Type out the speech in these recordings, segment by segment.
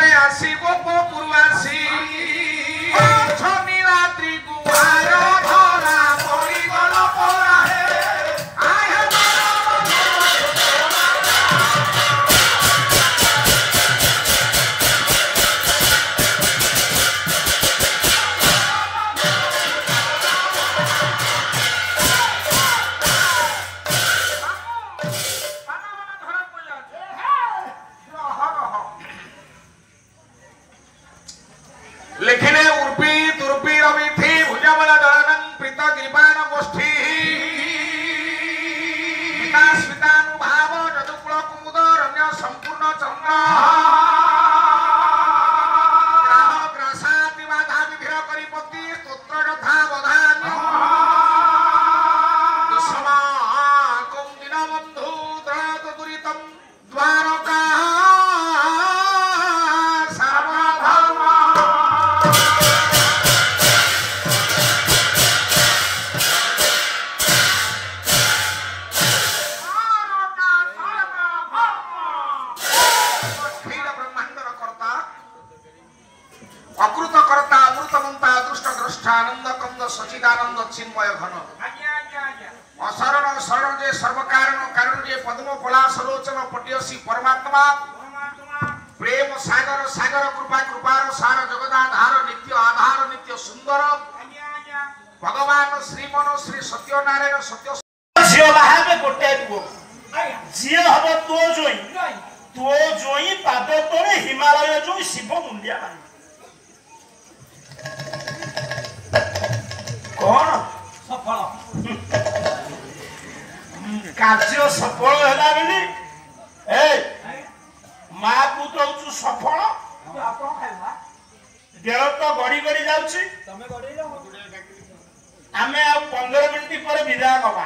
रे आसी गोपपुर आसी छनी रात्रि गुहार धरा पड़ी गल परा हे आय लिखने उर्पी दुर्पी रवि थी भुजबल दलनं प्रीत कृपाण गोष्ठी स्मितानुभाव जदुकुल कुमुद रण्य संपूर्ण चंद्र ग्राह ग्रासाति बाधा विधिर करिपति स्तोत्र यथा बधान्य दुष्मा कुम दीनबन्धु दयात दुरितं द्वारका अकृत कर्ता अमृतमंता अदृष्ट द्रष्टा आनंद कंद सचिदानंद चिन्मय घन अशरण शरण जे सर्वकारण कारण जे पद्म पलाश लोचन पटियसी परमात्मा प्रेम सागर सागर कृपा कृपार सार जगदाधार नित्य आधार नित्य सुंदर भगवान श्रीमन श्री सत्यनारायण सत्य झियो बाहाबे गोटे पुओ झियो हबो तो जोई पाद तळे हिमालय जोई शिव मुंडिया मारी कौन सफल कार्य सफल हैला बेली ए मां को तो सफल आपण खाइबा देह तो गड़ी गड़ी जाउची तमे गड़ी जाओ आमे आ 15 मिनिट पर विदा नबा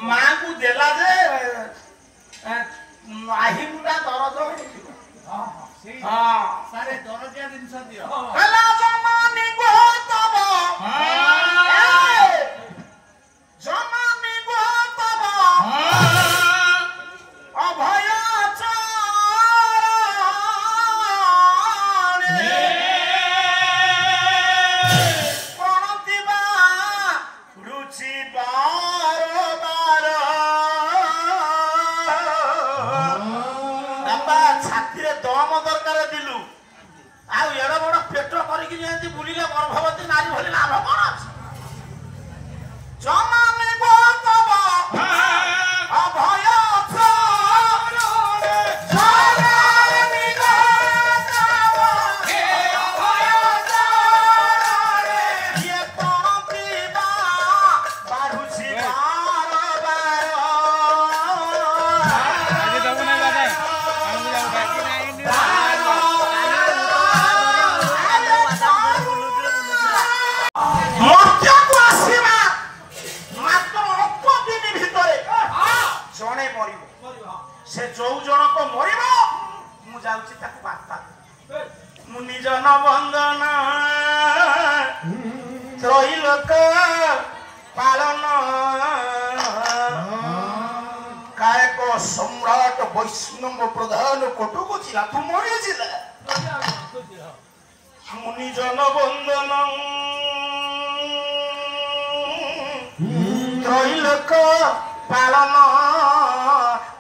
मां को देला जे आही मुडा दरद होई हां सारे दरदिया दिन दियो हला जमानी गो तब जमानी गो तब अभय प्रणतिबा रुचि बार बार बाबा छाती रे दम दरकार दिलु आ एड़ा बड़ पेट करिक जेंती बुलिले गर्भवती नारी भली लाभ कोन अछि जमाने गो तब अभय जमाने गो तब ये पंक्तिबा बारुछि बार बार आगे दबो नहीं बाटे हम जाओ बाकी नहीं मर्त्यकु आसीमा मात्र अल्प दिन भितरे जणे मरिबो से जो जनक मरिबो मु जाउची ताकू बार्ता मुनि जन वंदन त्रैलोक पालन कायक सम्राट वैष्णव प्रधान कटुक जिला तू मरि जिला मुनि जन वंदन त्रैलोक पालन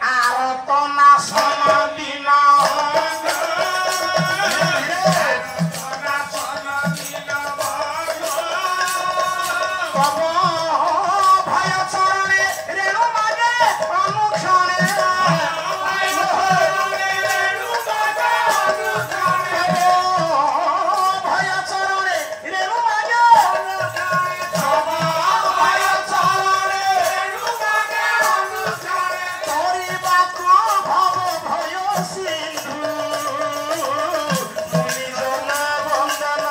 आरत नाशन दिन तब भय चरणे रेणु मागे अनुक्षणे भय चरणे रेणु मागे भय चरणे तोरी बाकु भव भय सिंधु मुनि जन वंदन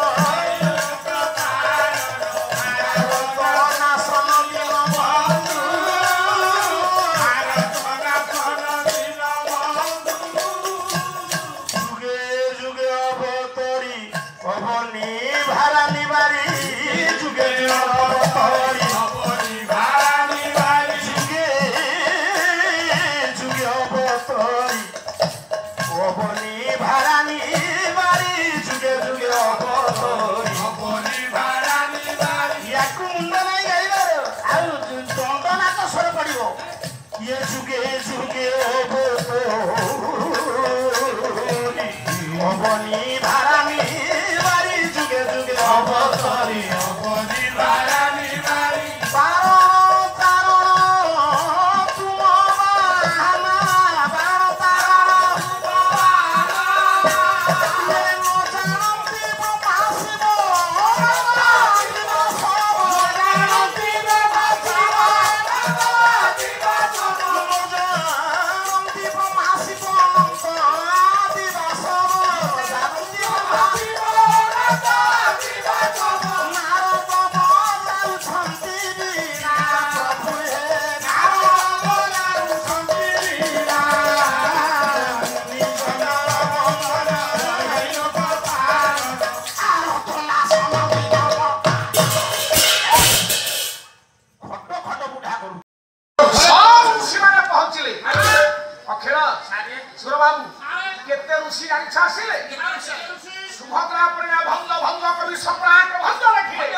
অবনি ভারানি বাড়ি যুগে যুগে অবতরি অবনি ভারানি বাড়ি ইয়াকু মুন্ড নাই গাইবার আর দণ্ড নাচ স্বর পড়িব ইয়ে যুগে যুগে অবতরি অবনি ভারানি বাড়ি যুগে যুগে অবতরি অবনি ভারানি বাড়ি सुभद्रा पड़िया भंग भंग कवि सम्राट भंग रखिले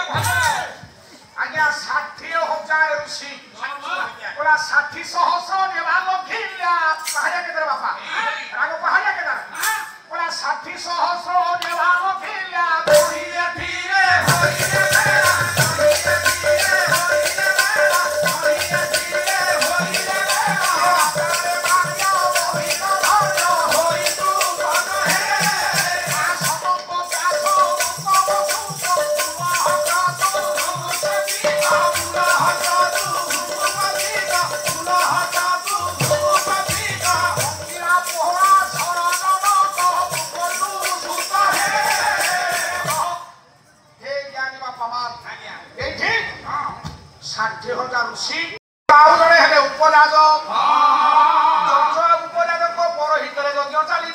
आज्ञा 60,000 ऋषि पूरा 60,000 नेवालो खिल्या पहाड़िया के दर बापा रागो पहाड़िया के दर पूरा 60,000 नेवालो खिल्या धीरे धीरे होइले मेरा धीरे धीरे होइले मेरा धीरे धीरे होइले मेरा तारे बाजा होइलो भालो होई तू बन है ऋषि जड़े हेले उपराजक उपराजक पौरोहितर यज्ञ चली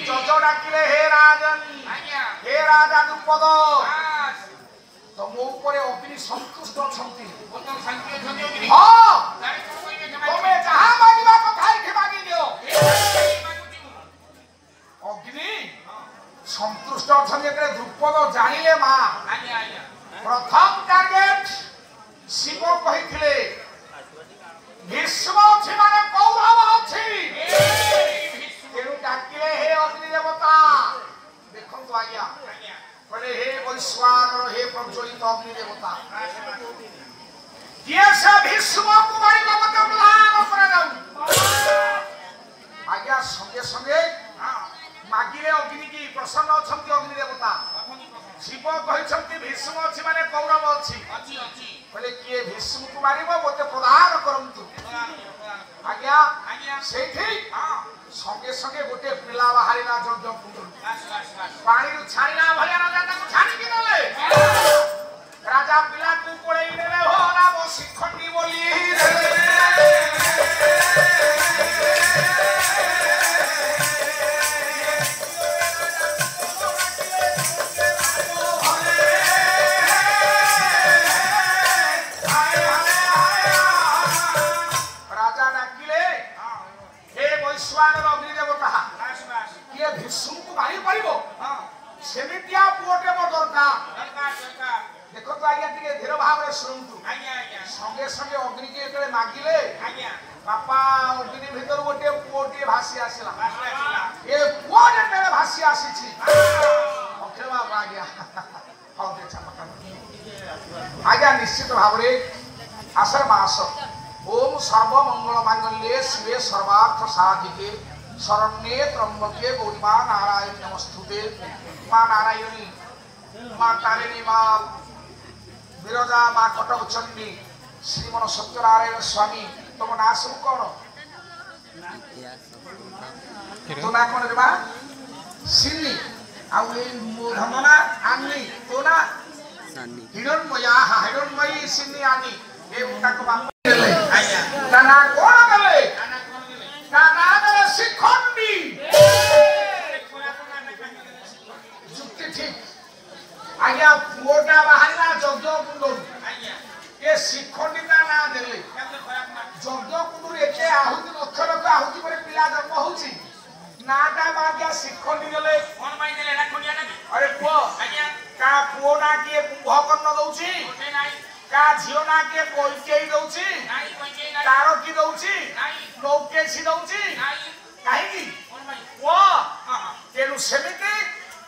जज डाकिले हे राजन हे राजा द्रुपद तुम ऊपर अग्नि संतुष्ट अछंती हां तुमे जहां मांगीबा कथा एठी मांगी दियो अग्नि संतुष्ट अछंती एते द्रुपद जानिले मा प्रथम टार्गेट शिव कहिथिले भीष्म अछि माने कौरव अछि तेनु डाकिले हे अग्नि देवता देखन तो आज्ञा बोले हे वैश्वानर हे प्रज्वलित अग्नि देवता ये से भीष्म कुमारी मते प्लान कर जाऊ आज्ञा संगे संगे मागिले अग्नि की प्रसन्न अछंती अग्नि देवता शिव कहिसंती भीष्म अछि माने कौरव अछि बोले किए भीष्म को मारिबो मते प्रदान करंतु आज्ञा सेठी संगे संगे गोटे पिला बाहरिना यज्ञ कुंड पानी छाड़िना भलिया राजा ताको छाड़ी कि नले राजा पिला को कोळेई नेले हो राम शिखंडी बोली देखो तो आज्ञा टिके धीर भाव रे सुनतु संगे संगे अग्नि के एकले मागिले बापा अग्नि भीतर गोटे पुओटे भासी आसिला ए पुओटे मेरे भासी आसीछि अखिल बाबा आज्ञा हो दे चमका आज्ञा निश्चित भाव रे आषाढ़ मास ओम सर्व मंगल मांगल्ये शिवे सर्वार्थ साधिके शरण्ये त्र्यंबके गौरी मां नारायणी नमस्तुते मां नारायणी मां तारिणी मां विरजा मां कटक चंडी श्रीमन सत्यनारायण स्वामी तुम ना सब कौन तो ना कौन रे बा सिन्नी आउ ए धनना आनी तो ना हिरणमयी सिन्नी आनी ए उनका को बाप देले ना कौन देले ना देले शिखंडी जुक्ति ठीक आज्ञा पुओटा बाहरिला यज्ञ कुंड ये शिखंडी ना देले यज्ञ कुंड एके आहुति লক্ষ লক্ষ আহুতি করে পিলা জন্ম হଉଛି নাটা বাগিয়া শিক্ষণী দেলে কোন পাই দেলে এটা কোনিয়া না আরে পুଅ আজ্ঞা কা পুଅ না কিଏ কুম্ଭକର୍ଣ୍ଣ ଦଉଛି কোটে নাই କା ଝିଅ ନା କିଏ କୈକେୟୀ ଦଉଛି নাই কইছে নাই ତାର କି ଦଉଛି নাই ନୌକେଶୀ ଦଉଛି নাই କାହିଁକି কোন পাই ପୁଅ হা ତେଣୁ ସେମିତି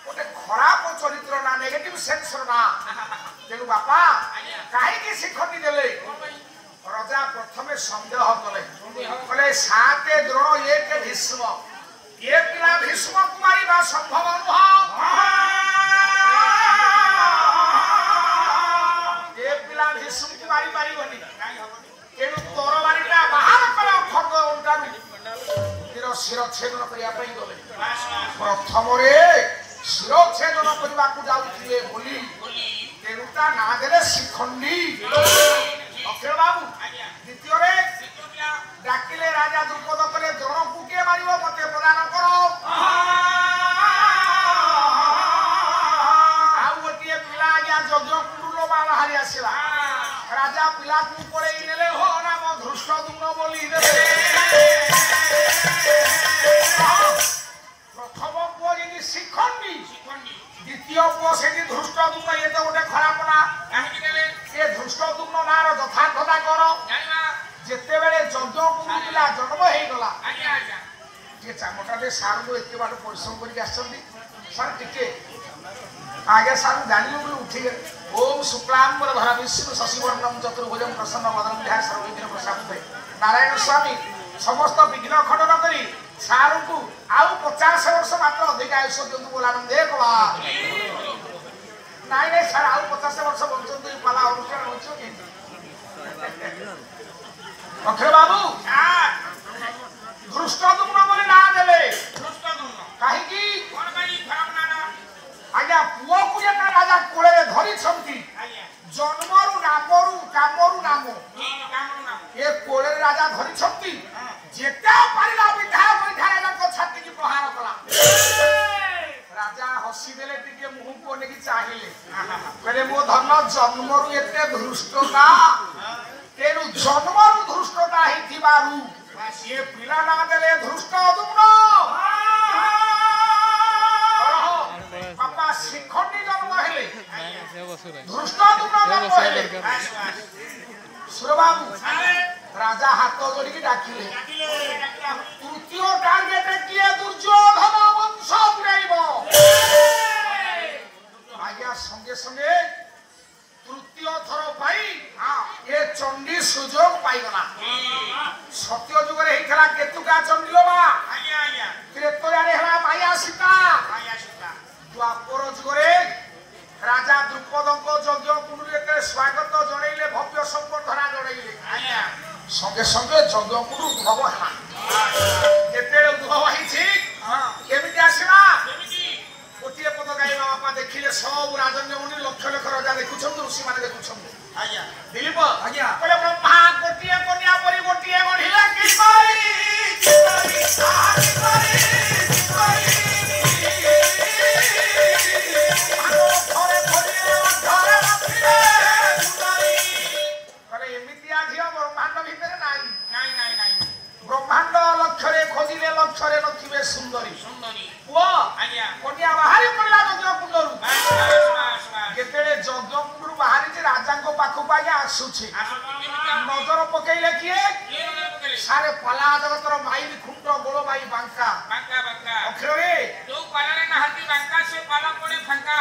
ଗୋଟେ ଖରାପ ଚରିତ୍ର ନା ନେଗେଟିଭ ସେନ୍ସର ନା ତେଣୁ ବାପା କାହିଁକି ଶିକ୍ଷଣୀ ଦେଲେ কোন পাই ରଜା ପ୍ରଥମେ ସନ୍ଦେହ କଲେ କହିଲେ 7 ଦ୍ରୋଣ 1 ଭୀଷ୍ମ ଏ ପିଲା ଭୀଷ୍ମକୁ ମାରିବା ସମ୍ଭବ ନୁହଁ ଏ ପିଲା ଭୀଷ୍ମକୁ ମାରି ପାରିବନି ତେଣୁ ତରବାରୀଟା ବାହାର କଲେ ଖଣ୍ଡ ଅଣ୍ଟାରୁ ଶିରଚ୍ଛେଦନ କରିବା ପାଇଁ ଗଲେ ପ୍ରଥମରେ ଶିରଚ୍ଛେଦନ କରିବାକୁ ଯାଉଥିଲେ ବୋଲି ତେଣୁ ତା ନାଁ ଦେଲେ ଶିଖଣ୍ଡୀ ଅକ୍ଷୟ ବାବୁ ଦ୍ୱିତୀୟରେ ଡାକିଲେ ରାଜା ଦ୍ରୁପଦ କଲେ ଦ୍ରୋଣକୁ କିଏ ମାରିବ ମତେ ପ୍ରଦାନ କର ଆଉ ଗୋଟିଏ ପିଲା ଆଜ୍ଞା ଯଜ୍ଞ କୁଣ୍ଡୁର ବାହାରି ଆସିଲା ରାଜା ପିଲାକୁ ପଳେଇ ନେଲେ ହୋ ନାମ ଧୃଷ୍ଟଦ୍ୟୁମ୍ନ ବୋଲି ଦେଲେ ପ୍ରଥମ ପୁଅ ଯେମିତି ଶିଖଣ୍ଡୀ ଦ୍ୱିତୀୟ ପୁଅ ସେଠି ଧୃଷ୍ଟଦ୍ୟୁମ୍ନ ଇଏ ତ ଗୋଟେ ଖରାପ ନା কাহিনী দেলে ଏ ଧୃଷ୍ଟଦ୍ୟୁମ୍ନ ନାଁର ଯଥାର୍ଥତା କର জানিবা ଯେତେବେଳେ ଯଜ୍ଞ କୁଣ୍ଡୁ ପିଲା ଜନ୍ମ ହେଇଗଲା আজ্ঞা আজ্ঞା ଟିକେ ଚାମଟା ଦେଇ ସାରଙ୍କୁ ଏତେ ବାଟ ପରିଶ୍ରମ କରିକି ଆସିଛନ୍ତି ସାର୍ ଟିକେ ଆଜ୍ଞା ସାର୍ ଜାଣିଲୁ ବୋଲି ଉଠିଗଲେ ଓମ୍ ଶୁକ୍ଲାମ୍ବର ଧରା ବିଷ୍ଣୁ ଶଶିବର୍ଣ୍ଣମ୍ ଚତୁର୍ଭୁଜଂ ପ୍ରସନ୍ନ ବଦନଂ ଧ୍ୟାୟ ସର୍ବବିଘ୍ନ ପ୍ରଶାନ୍ତେ ନାରାୟଣ ସ୍ୱାମୀ ସମସ୍ତ ବିଘ୍ନ ଖଣ୍ଡନ କରି ସାରଙ୍କୁ ଆଉ 50 ବର୍ଷ ମାତ୍ର ଅଧିକ ଆୟୁଷ ଦିଅନ୍ତୁ ବୋଲି ଆନନ୍ଦେ କଲା ନାଇଁ ନାଇଁ ସାର୍ ଆଉ 50 ବର୍ଷ ବଞ୍ଚନ୍ତୁ ପାଲା ଅନୁଷ୍ଠାନ ହଉଛି ଅକ୍ଷୟ ବାବୁ ଧୃଷ୍ଟଦ୍ୟୁମ୍ନ ବୋଲି ନାଁ ଦେଲେ କାହିଁକି কোন পাই খরাপ না না ଆଜ୍ଞା ପୁଅକୁ ଯେତେ ରାଜା କୋଳରେ ଧରିଛନ୍ତି আজ্ঞা ଜନ୍ମରୁ ନାମରୁ କାମରୁ ନାମ ঠিক কামন না ଏ କୋଳରେ ରାଜା ଧରିଛନ୍ତି ଯେତେ ପାରିଲା ବିଧା ବୈଠା ରାଜାଙ୍କ ଛାତିକି ପ୍ରହାର କଲା ରାଜା ହସିଦେଲେ ଟିକେ ମୁହଁକୁ ଅନେଇକି ଚାହିଁଲେ କହିଲେ ମୋ ଧନ ଜନ୍ମରୁ ଏତେ ଧୃଷ୍ଟତା ତେଣୁ ଜନ୍ମରୁ ଧୃଷ୍ଟତା ହେଇଥିବାରୁ ସିଏ ପିଲା ନାଁ ଦେଲେ ଧୃଷ୍ଟଦ୍ୟୁମ୍ନ ବାପା ଶିଖଣ୍ଡୀ ଜନ୍ମ ହେଲେ ଧୃଷ୍ଟଦ୍ୟୁମ୍ନ ଜନ୍ମ ହେଲେ ସୁରବାବୁ ରାଜା ହାତ ଯୋଡ଼ିକି ଡାକିଲେ ତୃତୀୟ ଟାର୍ଗେଟ କିଏ ଦୁର୍ଯ୍ୟୋଧନ ବଂଶ ପୁରାଇବ ଆଜ୍ଞା ସଙ୍ଗେ ସଙ୍ଗେ ତୃତୀୟ ଥର ପାଇଁ ଏ ଚଣ୍ଡୀ ସୁଯୋଗ ପାଇଗଲା ସତ୍ୟ ଯୁଗରେ ହେଇଥିଲା କେତୁକା ଚଣ୍ଡୀ ବା আজ্ঞা আজ্ঞা ତ୍ରେତୟାରେ ହେଲା ମାୟା ସୀତା আয়া সীতা ଦ୍ୱାପର ଯୁଗରେ ରାଜା ଦ୍ରୁପଦଙ୍କ ଯଜ୍ଞ କୁଣ୍ଡରେ ଯେତେବେଳେ ସ୍ୱାଗତ ଜଣେଇଲେ ଭବ୍ୟ ସମ୍ବର୍ଦ୍ଧନା ଜଣେଇଲେ আজ্ঞା ସଙ୍ଗେ ସଙ୍ଗେ ଯଜ୍ଞ କୁଣ୍ଡ ଉଦ୍ଭବ ହେଲା ଯେତେବେଳେ ଉଦ୍ଭବ ହେଇଛି କେମିତି ଆସିଲା কেমিতি ଗୋଟିଏ ପଦ ଗାଇବା ବାପା ଦେଖିଲେ ସବୁ ରାଜନ୍ୟମୁନି ଲକ୍ଷ ଲକ୍ଷ ରାଜା ଦେଖୁଛନ୍ତି ଋଷିମାନେ ଦେଖୁଛନ୍ତି আজ্ঞା ଦିলীପ ଆଜ୍ଞା। କହିଲେ ବ୍ରହ୍ମା ଗୋଟିଏ କନ୍ୟା ପରି ଗୋଟିଏ ଗଢ଼ିଲା ଏମିତିଆ ଝିଅ ବ୍ରହ୍ମାଣ୍ଡ ଭିତରେ ନାହିଁ নাই নাই নাই ବ୍ରହ୍ମାଣ୍ଡ ଲକ୍ଷ୍ୟରେ ଖୋଜିଲେ ଲକ୍ଷ୍ୟରେ ନଥିବେ ସୁନ୍ଦରୀ সুন্দরী ପୁଅ আজ্ঞା କନ୍ୟା ବାହାରି ପଡ଼ିଲା ଯଜ୍ଞ କୁଣ୍ଡରୁ বাস বাস বাস বাস ଯେତେବେଳେ ଯଜ୍ଞ କୁଣ୍ଡରୁ ବାହାରିଛି ରାଜାଙ୍କ ପାଖକୁ ଆଜ୍ଞା ଆସୁଛି ନଜର ପକେଇଲେ କିଏ ସାରେ ପାଲା ଜଗତର ମାଇଲି ଖୁଣ୍ଟ ଗୋଳ ମାଇ ବାଙ୍କା বাঙ্কা বাঙ্কা ଅକ୍ଷରରେ ଯୋଉ ପାଲାରେ ନାହାନ୍ତି ବାଙ୍କା ସେ ପାଲା ପଡେ ଫାଙ୍କା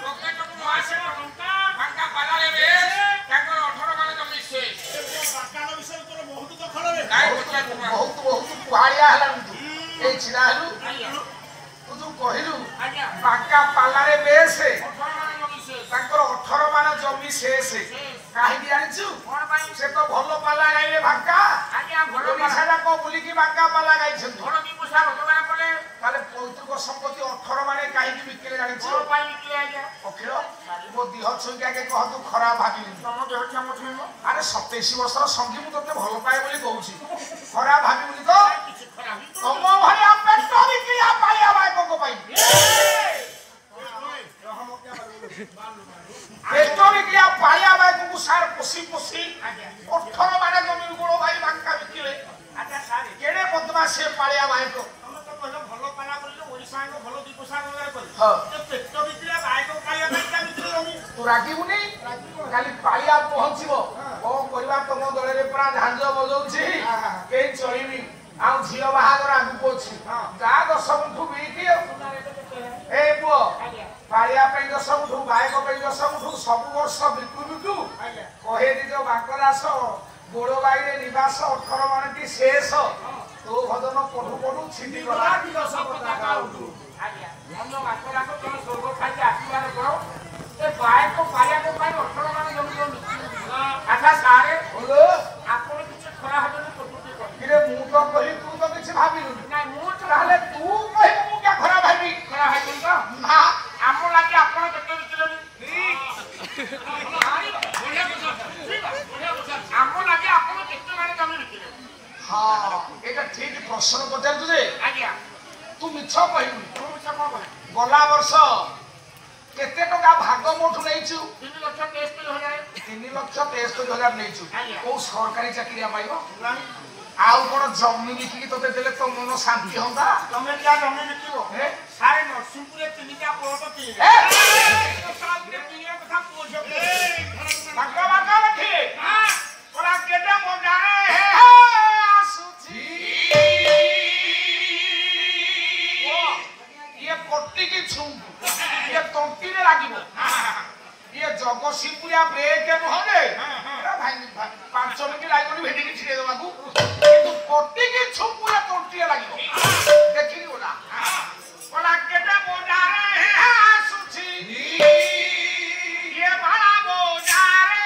ପକେଟକୁ ନ ଆସେ ଫାଙ୍କା ପାଲାରେ ବେଶ ତାଙ୍କର 18 ମାନ ଜମି ଶେଷ କାଇଁ ପଚାରୁଛୁ ମା? ବହୁତ ବହୁତ କୁହାଳିଆ ହେଲାଣି ତୁ ଏଇ ଛିଡ଼ା ହେଲୁ ତୁ ଯୋଉ କହିଲୁ ଆଜ୍ଞା ବାଙ୍କା ପାଲାରେ ବେଶ 18 ମାନ ଜମି ଶେଷ ତାଙ୍କର 18 ମାନ ଜମି ଶେଷ କାହିଁକି ଜାଣିଛୁ କଣ ପାଇଁ ସେ ତ ଭଲ ପାଲା ଗାଇଲେ ବାଙ୍କା ଆଜ୍ଞା ଭଲ ଓଡ଼ିଶା ଯାକ ବୁଲିକି ବାଙ୍କା ପାଲା ଗାଇଛନ୍ତି ଭଲ ବି ପଇସା ରୋଜଗାର କଲେ ତାହେଲେ ପୈତୃକ ସମ୍ପତ୍ତି 18 ମାନେ କାହିଁକି ବିକିଲେ ଜାଣିଛୁ କଣ ପାଇଁ ବିକିଲେ ଆଜ୍ଞା ଅଖିଳ ମୋ ଦେହ ଛୁଇଁକି ଆଗେ କହନ୍ତୁ ଖରାପ ଭାବିଲି ତମ ଦେହ ଛାମ ଛୁଇଁବ ଆରେ 27 ବର୍ଷର ସଙ୍ଗୀ ମୁଁ ତତେ ଭଲ ପାଏ ବୋଲି କହୁଛି ଖରାପ ଭାବିବୁନି ତ କିଛି ଖରାପ ତମ ଭଳିଆ ପେଟ ବିକିଆ ପାଳିଆ ଭାଇଙ୍କ ପାଇଁ ପେଟ ବିକିଆ ପାଳିଆ ଭାଇଙ୍କୁ ସାର ପୋଷି ପୋଷି 18 ମାନେ ଜମି ଗୋଳ ଭାଇ ବାଙ୍କା ବିକିଲେ ଆଚ୍ଛା ସାର୍ କେଡ଼େ ପାଳିଆ ଭାଇଙ୍କ ତମେ ତ କହିଲ ଭଲ ପାଲା ବୋଲି ଓଡ଼ିଶାଙ୍କ ଭଲ ଦି ପଇସା ରୋଜଗାର କରି ହଁ ପେଟ ଭିତରେ ଭାଇଙ୍କ ଖାଇବା ପାଇଁ କେମିତି ରହୁନି ତୁ ରାଗିବୁନି କାଲି ପାଳିଆ ପହଞ୍ଚିବ କଣ କରିବା ତମ ଦଳରେ ପୁରା ଝାଞ୍ଜ ବଜଉଛି କେହି ଚଳିବି ଆଉ ଝିଅ ବାହାଘର ଆଗକୁ ଅଛି ଯାହା 10 ମୁଠୁ ବିକି ଏ ପୁଅ ପାଳିଆ ପାଇଁ 10 ମୁଠୁ ବାଇକ ପାଇଁ 10 ମୁଠୁ ସବୁ ବର୍ଷ ବିକୁ ବିକୁ କହେ ନିଜ ବାଙ୍କରାସ ଗୋଡ଼ ବାଇରେ ନିବାସ 18 ମାଣଟି ଶେଷ ତୋ ଭଜନ ପଢୁ ପଢୁ ଛିଣ୍ଡି ଗଲା ଆଚ୍ଛା ସାରେ ବୋଲୋ ଆପଣ କିଛି ଖରା ହଜମ କରୁଛନ୍ତି କିରେ ମୁଁ ତ କହି ତୁ ତ କିଛି ଭାବିଲୁନି ନାଇଁ ମୁଁ ତାହେଲେ ତୁ କହିବୁ ମୁଁ କିଆ ଖରାପ ଭାବି ଖରା ହଜମ ତ ନା ଆମ ଲାଗି ଆପଣ କେତେ ବିକିଲେନି ଆମ ଲାଗି ଆପଣ କେତେ ମାନେ ଜମି ବିକିଲେ ହଁ ଏଇଟା ଠିକ ପ୍ରଶ୍ନ ପଚାରୁଛୁ ଯେ ଆଜ୍ଞା ତୁ ମିଛ କହିବୁନି ମୁଁ ମିଛ କଣ କହିବି ଗଲା ବର୍ଷ କେତେ ଟଙ୍କା ଭାଗ ମୋଠୁ ନେଇଛୁ 3,63,000 ନେଇଛୁ ଆଜ୍ଞା। କୋଉ ସରକାରୀ ଚାକିରିଆ ପାଇବ ନାହିଁ ଆଉ କଣ ଜମି ବିକିକି ତତେ ଦେଲେ ତୋ ମନ ଶାନ୍ତି ହନ୍ତା ତମେ ଯା ଜମି ବିକିବ ଏ? ସାରେ ନରସିଂହପୁରରେ 3ଟା ପୋଟ ଏ? ବାଙ୍କ ବାଙ୍କ ରଖି ପରା କେତେ ମଜାରେ ଆସୁଛି ଇଏ କୋଟିକି ଛୁଙ୍କୁ ଇଏ ତଣ୍ଟିରେ ଲାଗିବ ଇଏ ଜଗତସିଂହପୁରିଆ ବ୍ରେକ୍ ନୁହଁ ଯେ ଏରା ଭାଙ୍ଗି 5 ମିନିଟ୍ ଲାଗିବନି ଭେଟିକି ଛିଡେଇ ଦେବାକୁ କିନ୍ତୁ କୋଟିକି ଛୁଙ୍କୁରେ ତଣ୍ଟିରେ ଲାଗିବ ଦେଖିନି ବୋଲା ବୋଲା କେତେ ମଜାରେ ଆସୁଛି ଇଏ ଭାଳା ମଜାରେ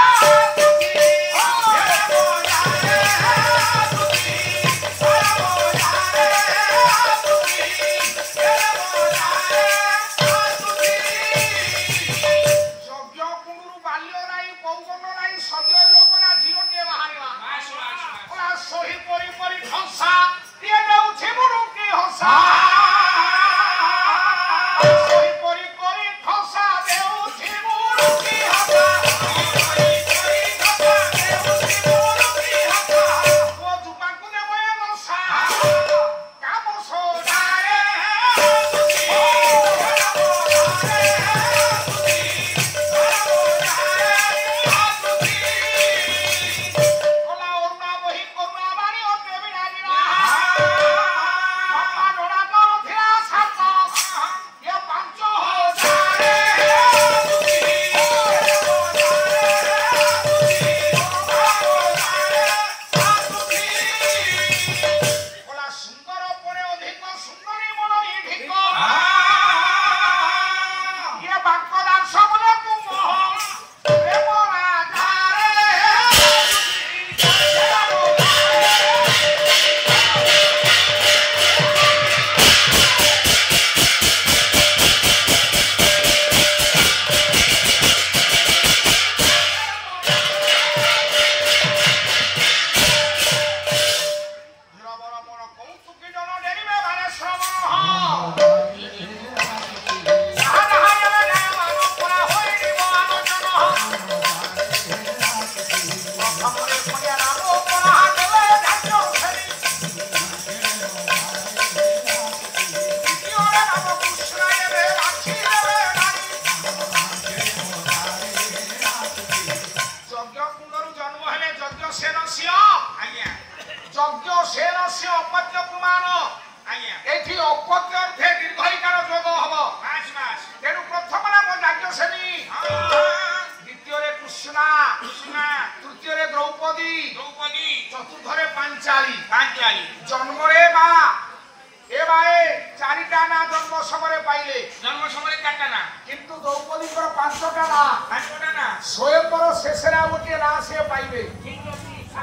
ଆସୁଛି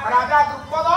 राजा द्रुपद